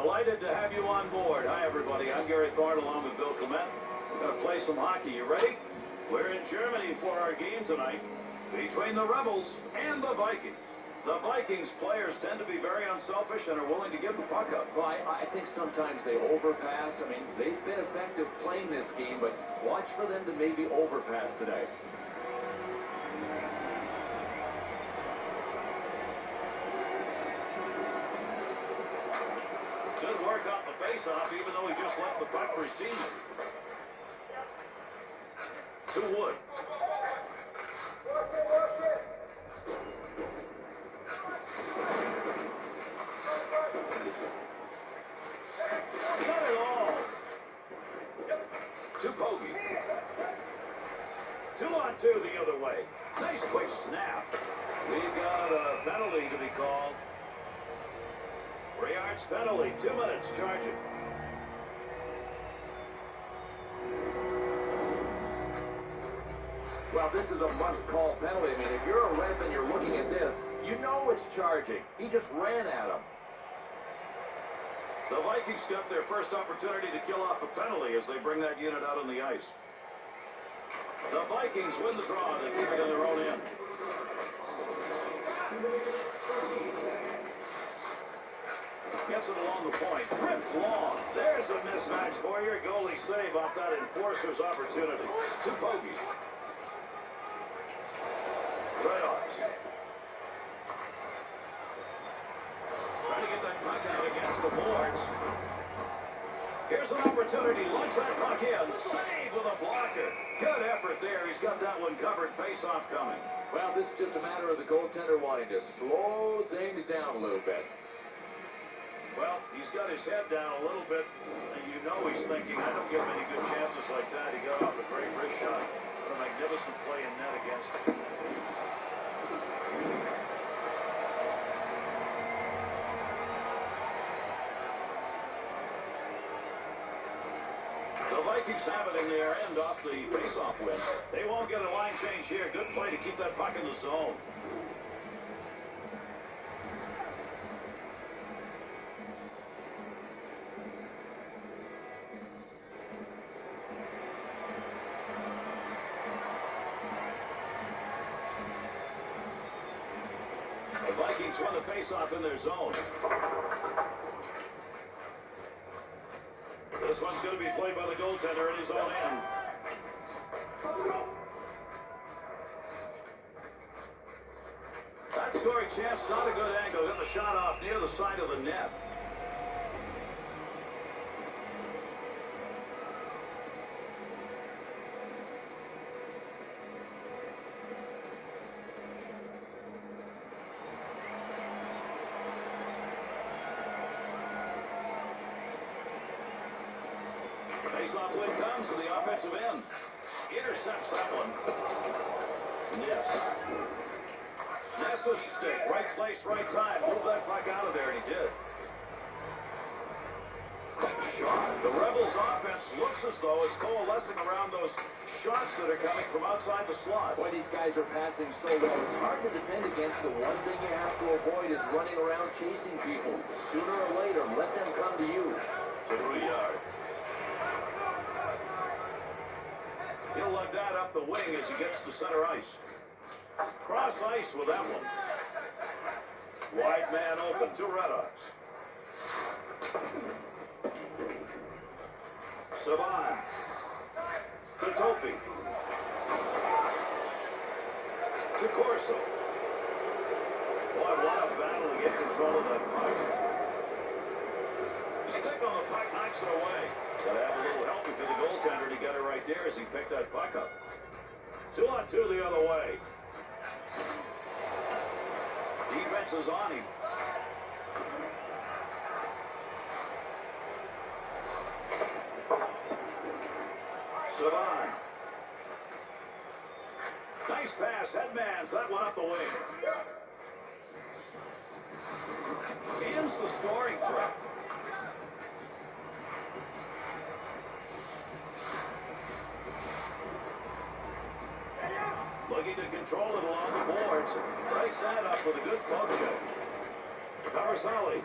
Delighted to have you on board. Hi, everybody. I'm Gary Thorne along with Bill Clement. We're going to play some hockey. You ready? We're in Germany for our game tonight between the Rebels and the Vikings. The Vikings players tend to be very unselfish and are willing to give the puck up. Well, I think sometimes they overpass. I mean, they've been effective playing this game, but watch for them to maybe overpass today. Good work off the face-off, even though he just left the puck for his teammate. To Wood. Got it all. To Pogge. 2-on-2 the other way. Nice quick snap. We've got a penalty to be called. 3 yards penalty, 2 minutes charging. Well, this is a must-call penalty. I mean, if you're a ref and you're looking at this, you know it's charging. He just ran at him. The Vikings got their first opportunity to kill off a penalty as they bring that unit out on the ice. The Vikings win the draw. They keep it in their own end. Gets it along the point. Ripped long. There's a mismatch for your goalie save off that enforcer's opportunity. To Pogge. Breton. Trying to get that puck out against the boards. Here's an opportunity. Lunch that puck in. Save with a blocker. Good effort there. He's got that one covered. Face-off coming. Well, this is just a matter of the goaltender wanting to slow things down a little bit. Well, he's got his head down a little bit, and you know he's thinking, I don't get many good chances like that. He got off a great wrist shot. What a magnificent play in net against him. The Vikings have it in their end off the face-off win. They won't get a line change here. Good play to keep that puck in the zone. The Vikings won the face-off in their zone. This one's going to be played by the goaltender in his own end. That scoring chance, not a good angle. Got the shot off near the side of the net. Face-off win comes to the offensive end. Intercepts that one. Yes. Nessa's stick. Right place, right time. Move that puck out of there, and he did. Quick shot. The Rebels' offense looks as though it's coalescing around those shots that are coming from outside the slot. Boy, these guys are passing so well. It's hard to defend against. The one thing you have to avoid is running around chasing people. Sooner or later, let them come to you. To 3 yards. He'll lug that up the wing as he gets to center ice. Cross ice with that one. Wide man open to Red Ox. Saban. To Tofi. To Corso. Boy, what a battle to get control of that puck. Stick on the puck, knocks it away. Gotta have a little help for the goaltender to get it right there as he picked that puck up. 2-on-2 the other way. Defense is on him. Saban. Nice pass. Headman's that one up the wing. Ends the scoring threat. Looking to control it along the boards. Breaks that up with a good poke check. Covers Holly.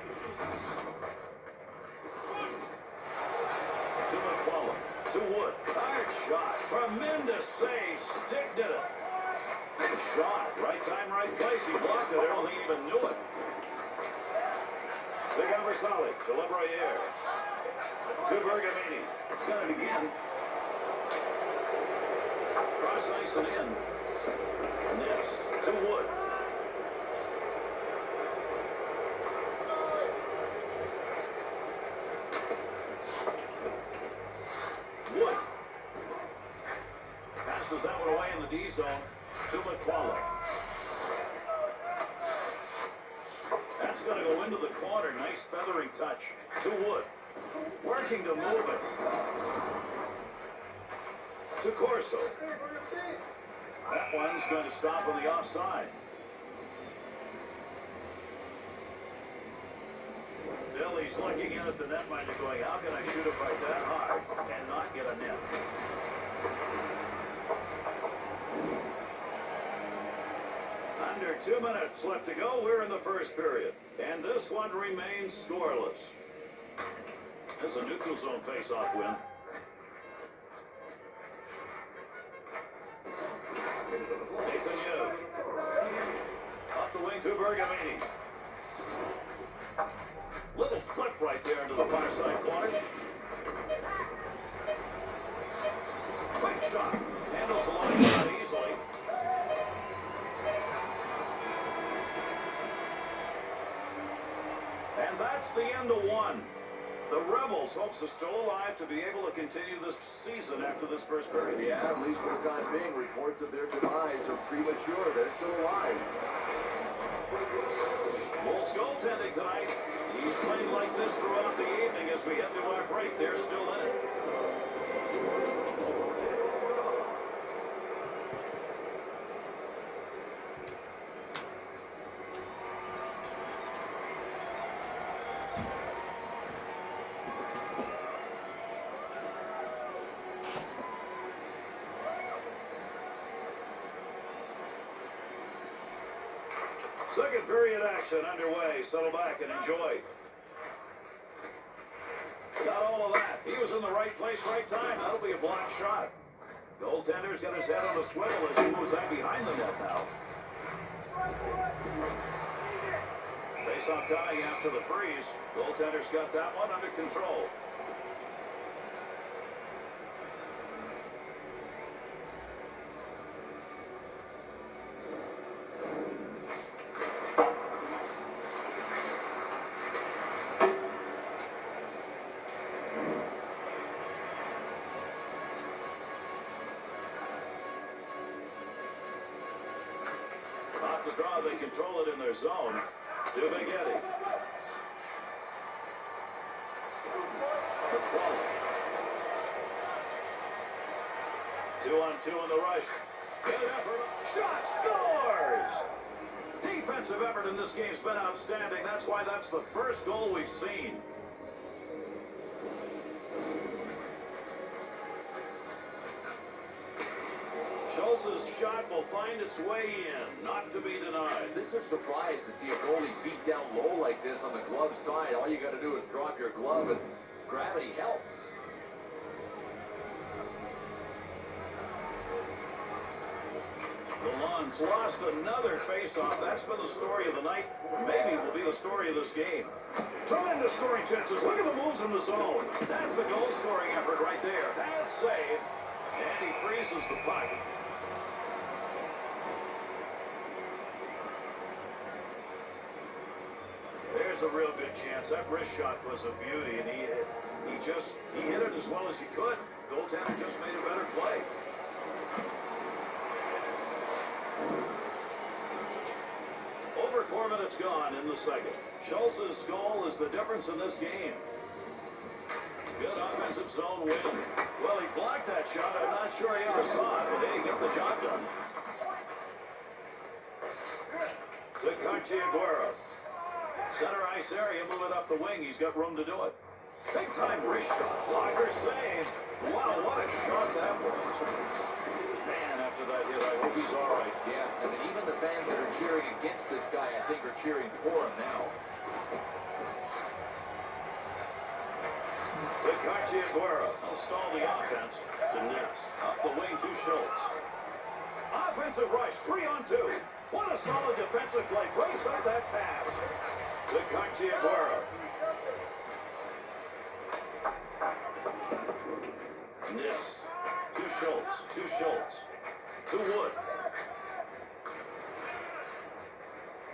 To Wood. Hard shot. Tremendous save. Stick did it. Big shot. Right time, right place. He blocked it. I don't think he even knew it. Big Aversali to LeBruyere. To Bergamini. He's got it again. Cross ice and in. Nix to Wood. Wood. Passes that one away in the D zone to McClellan. That's going to go into the corner. Nice feathering touch to Wood. Working to move it. To Corso. That one's going to stop on the offside. Billy's looking in at the netminder going, how can I shoot it right that hard and not get a net? Under 2 minutes left to go. We're in the first period. And this one remains scoreless. There's a neutral zone face-off win. Up the wing to Bergamini. Little flip right there into the far side corner. Quick shot. Handles the line shot easily. And that's the end of one. The Rebels hopes are still alive to be able to continue this season after this first period. Yeah, at least for the time being, reports of their demise are premature. They're still alive. Wolves goaltending tonight. He's played like this throughout the evening as we head to our break. They're still in it. Second period action underway. Settle back and enjoy. Got all of that. He was in the right place, right time. That'll be a blocked shot. Goaltender's got his head on the swivel as he moves that behind the net now. Face-off coming after the freeze. Goaltender's got that one under control. Off the draw, they control it in their zone. To Vignetti. McClellan. 2-on-2 in the rush. Good effort. Shot scores! Defensive effort in this game's been outstanding. That's why that's the first goal we've seen. Schultz's shot will find its way in, not to be denied. This is a surprise to see a goalie beat down low like this on the glove side. All you got to do is drop your glove and gravity helps. Milan's lost another face-off. That's been the story of the night. Maybe will be the story of this game. Tremendous scoring chances. Look at the moves in the zone. That's the goal-scoring effort right there. That's save. And he freezes the puck. There's a real good chance. That wrist shot was a beauty, and he hit it as well as he could. Goaltender just made a better play. Over 4 minutes gone in the second. Schultz's goal is the difference in this game. Good offensive zone win. Well, he blocked that shot. I'm not sure he ever saw it, but hey, he got the job done. To Cartier-Guerra. Center ice area, move it up the wing. He's got room to do it. Big time wrist shot. Blocker save. Wow, what a shot that was. Man, after that hit, I hope he's all right. Yeah, I mean, even the fans that are cheering against this guy, I think, are cheering for him now. To Will stall the offense to Ness. Up the wing to Schultz. Offensive rush, 3-on-2. What a solid defensive play. Breaks up that pass to Cartier. Ness to Schultz, to Wood.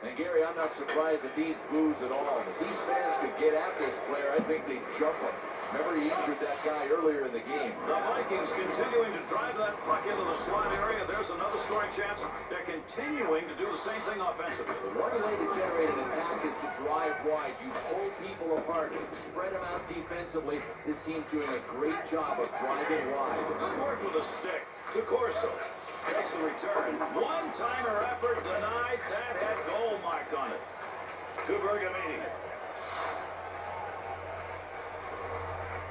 And Gary, I'm not surprised at these boos at all. If these fans could get at this player, I think they'd jump him. Remember, he injured that guy earlier in the game. The Vikings continuing to drive that puck into the slot area. There's another scoring chance. They're continuing to do the same thing offensively. One way to generate an attack is to drive wide. You pull people apart, spread them out defensively. This team's doing a great job of driving wide. Good work with a stick to Corso. Takes the return. One-timer effort denied. That had goal marked on it. To Bergamini.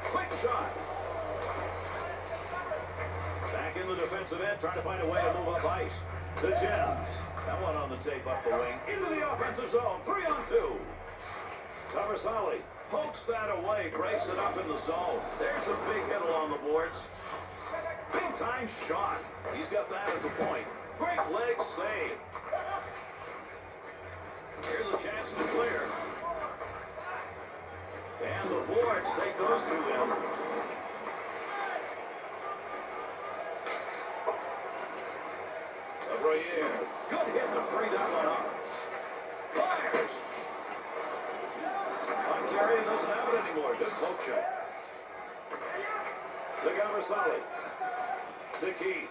Quick shot. Back in the defensive end, trying to find a way to move up ice. To Jens. That one on the tape up the wing. Into the offensive zone. 3-on-2. Tavasali pokes that away. Breaks it up in the zone. There's a big hit along the boards. Big time shot. He's got that at the point. Great leg save. Here's a chance to clear. And the boards take those two in. Abrier. Good hit to free that one up. Fires. Carey doesn't have it anymore. Good poke check. To Gavarsali. To Key.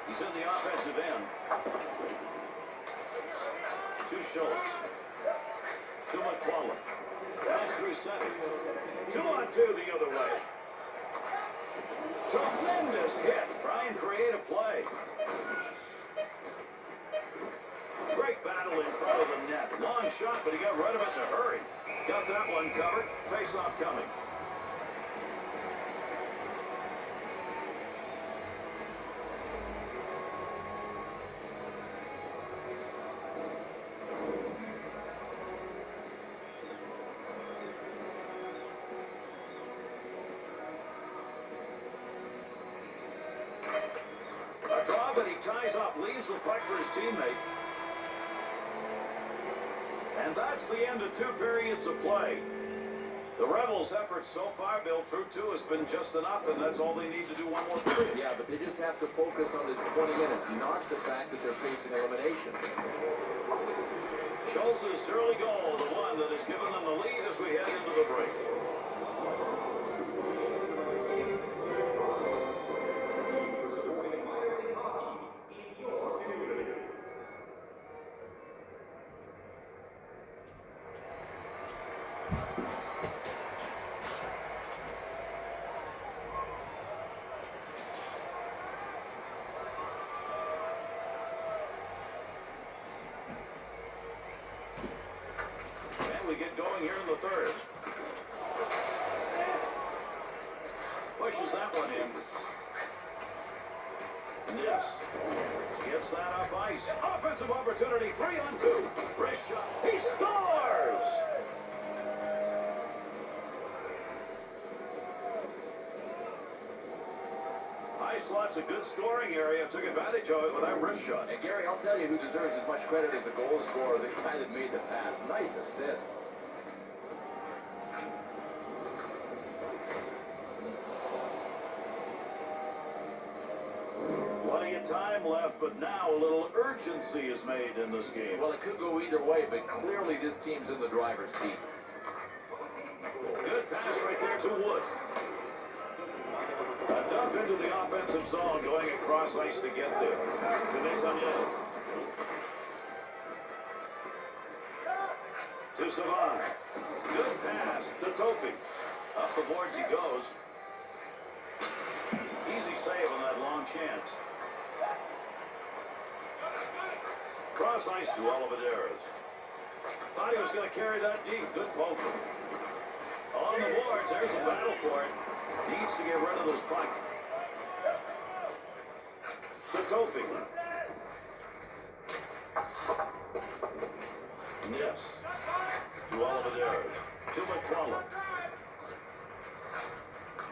He's in the offensive end. To Schultz. To McClellan. Pass through center. 2-on-2 the other way. Tremendous hit. Try and create a play. Great battle in front of the net. Long shot, but he got rid of it in a hurry. Got that one covered. Face-off coming. A draw that he ties up, leaves the puck for his teammate. And that's the end of 2 periods of play. The Rebels' effort so far, Bill, through 2 has been just enough, and that's all they need to do one more period. Yeah, but they just have to focus on this 20 minutes, not the fact that they're facing elimination. Schultz's early goal, the one that has given them the lead as we head into the break. We get going here in the third. Pushes that one in. Yes. Gets that up ice. Offensive opportunity, 3-on-2. Wrist shot. He scores! High slot's a good scoring area. Took advantage of it with that wrist shot. And Gary, I'll tell you who deserves as much credit as the goal scorer, the guy that made the pass. Nice assist. Plenty of time left, but now a little urgency is made in this game. Well, it could go either way, but clearly this team's in the driver's seat. Good pass right there to Wood. A dump into the offensive zone, going across ice to get there. To Desaunier. To Savant. Good pass to Tofi. Up the boards he goes. Easy save on that long chance. Cross ice to Oliveras. Thought he was going to carry that deep. Good poke. On the boards, there's a battle for it. Needs to get rid of this puck. To Tofi. Yes. To Oliveras. To McClellan.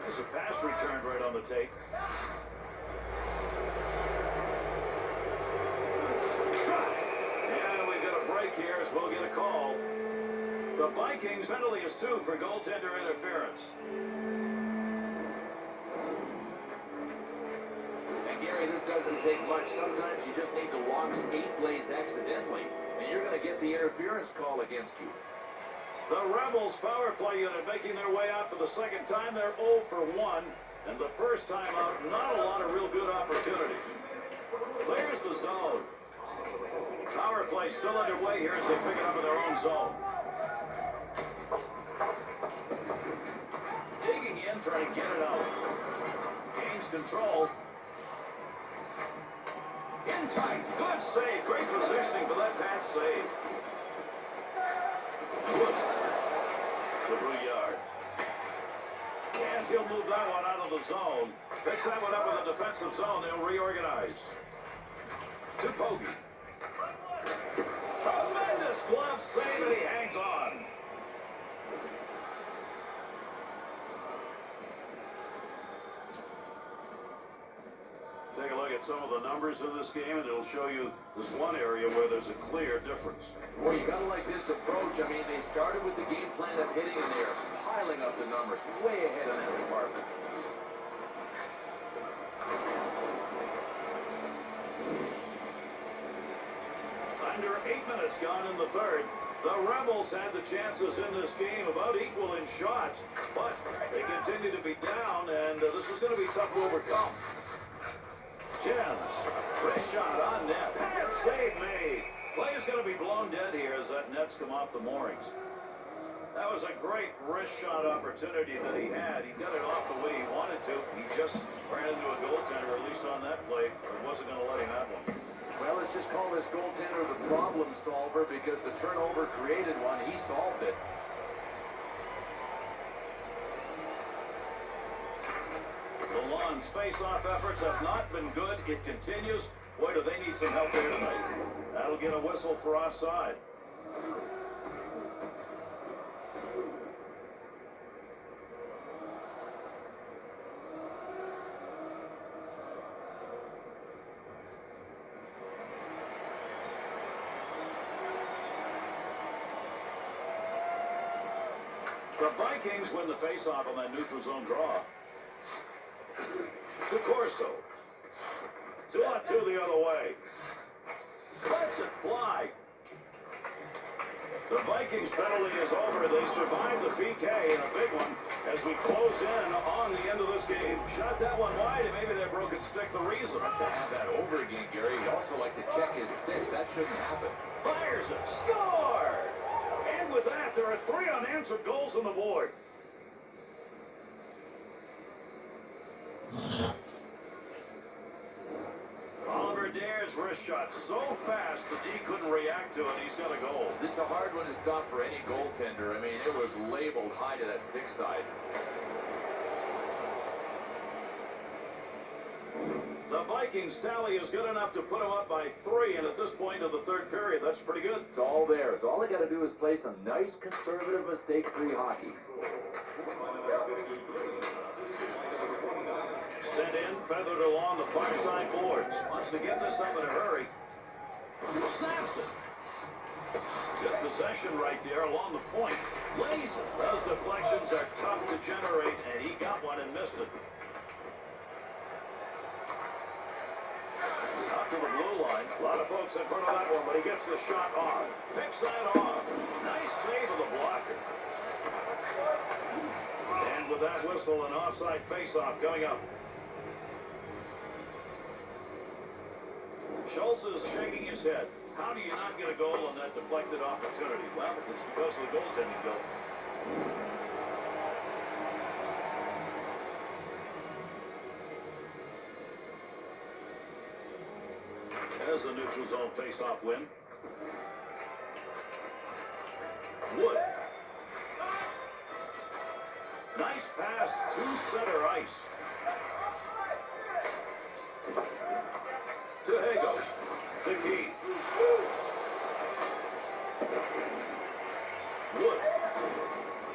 There's a pass returned right on the tape. Shot! Yeah, we've got a break here, so we'll get a call. The Vikings penalty is 2 for goaltender interference. And Gary, this doesn't take much. Sometimes you just need to walk skate blades accidentally, and you're going to get the interference call against you. The Rebels power play unit making their way out for the second time. They're 0 for 1, and the first time out, not a lot of real good opportunities. Clears the zone. Power play still underway here as they pick it up in their own zone. Digging in, trying to get it out. Gains control. In tight. Good save. Great positioning for that pad save. Wood. The blue yard. And he'll move that one out of the zone. Picks that one up in the defensive zone. They'll reorganize. To Pogge. Tremendous glove save, and he hangs on. Take a look at some of the numbers in this game, and it'll show you this one area where there's a clear difference. Well, you got to like this approach. I mean, they started with the game plan of hitting, and they're piling up the numbers way ahead in that department. Under 8 minutes gone in the third. The Rebels had the chances in this game, about equal in shots, but they continue to be down, and this is going to be tough to overcome. Jens, wrist shot on net. Pad save made. Play is going to be blown dead here as that net's come off the moorings. That was a great wrist shot opportunity that he had. He got it off the way he wanted to. He just ran into a goaltender, at least on that play. He wasn't going to let him have one. Well, let's just call this goaltender the problem solver, because the turnover created one. He solved it. The Lawns' face-off efforts have not been good. It continues. Boy, do they need some help there tonight. That'll get a whistle for offside. The Vikings win the face-off on that neutral zone draw. To Corso. 2-on-2 the other way. Lets it fly. The Vikings penalty is over. They survived the PK in a big one as we close in on the end of this game. Shot that one wide, and maybe that broken stick the reason. To have that over again, Gary. He'd also like to check his sticks. That shouldn't happen. Fires it. Score! And with that, there are 3 unanswered goals on the board. Oliver Dare's wrist shot so fast the D couldn't react to it. He's got a goal. This is a hard one to stop for any goaltender. I mean, it was labeled high to that stick side. The Vikings tally is good enough to put them up by 3, and at this point of the third period, that's pretty good. It's all there. So all they got to do is play some nice, conservative, mistake-free hockey. Sent in, feathered along the far side boards. Wants to get this up in a hurry. Snaps it. Good possession right there along the point. Lays it. Those deflections are tough to generate, and he got one and missed it. Out to the blue line. A lot of folks in front of that one, but he gets the shot off. Picks that off. Nice save of the blocker. And with that whistle, an offside face-off coming up. Schultz is shaking his head. How do you not get a goal on that deflected opportunity? Well, it's because of the goaltending, Bill. There's a neutral zone face-off win. Wood. Nice pass to center ice. To Hagos. The key. Wood.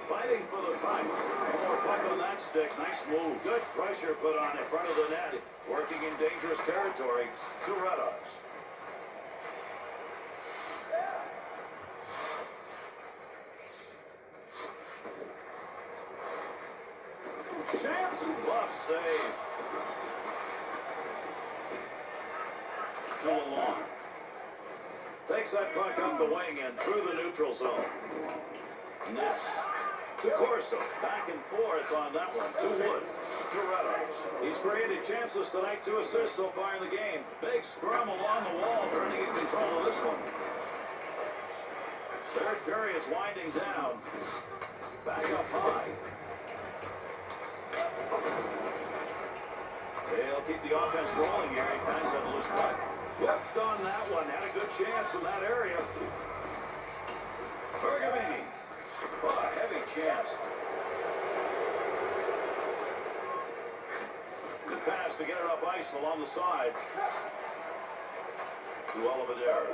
Fighting for the puck. More puck on that that stick. Nice move. Good pressure put on in front of the net. Working in dangerous territory to Red Sox. Chance. Bluff save. To Lalonde. Takes that puck up the wing and through the neutral zone. Next. To Corso. Back and forth on that one. To Wood. To Red Sox. He's created chances tonight, 2 assists so far in the game. Big scrum along the wall, trying to get control of this one. Third period is winding down. Back up high. They'll keep the offense rolling here. He finds that loose puck. Whipped on that one. Had a good chance in that area. Bergamini. Oh, a heavy chance. Good pass to get it up ice along the side. To Oliveira.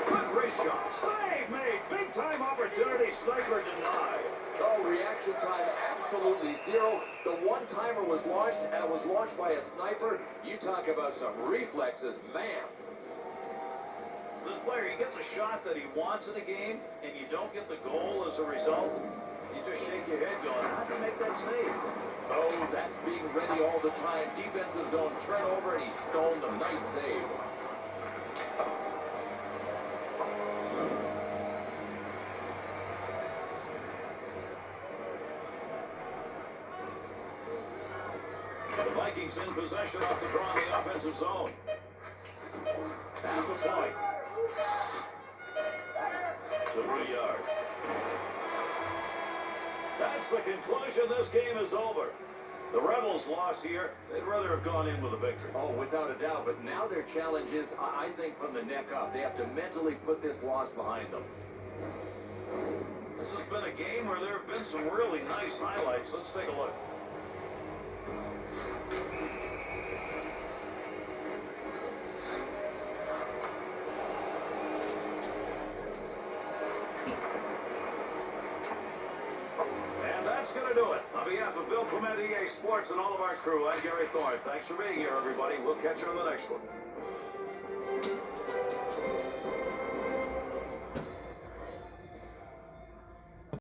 Good wrist shot. Save made. Big time opportunity. Sniper denied. Oh, reaction time absolutely zero. The one-timer was launched, and it was launched by a sniper. You talk about some reflexes, man. This player, he gets a shot that he wants in a game, and you don't get the goal as a result. You just shake your head going, how do you make that save? Oh, that's being ready all the time. Defensive zone turnover, and he stoned them. Nice save. The Vikings in possession off the draw in the offensive zone. At the point. To Rouillard. That's the conclusion. This game is over. The Rebels lost here. They'd rather have gone in with a victory. Oh, without a doubt. But now their challenge is, I think, from the neck up. They have to mentally put this loss behind them. This has been a game where there have been some really nice highlights. Let's take a look. That's going to do it. On behalf of Bill Clement, EA Sports, and all of our crew, I'm Gary Thorne. Thanks for being here, everybody. We'll catch you on the next one.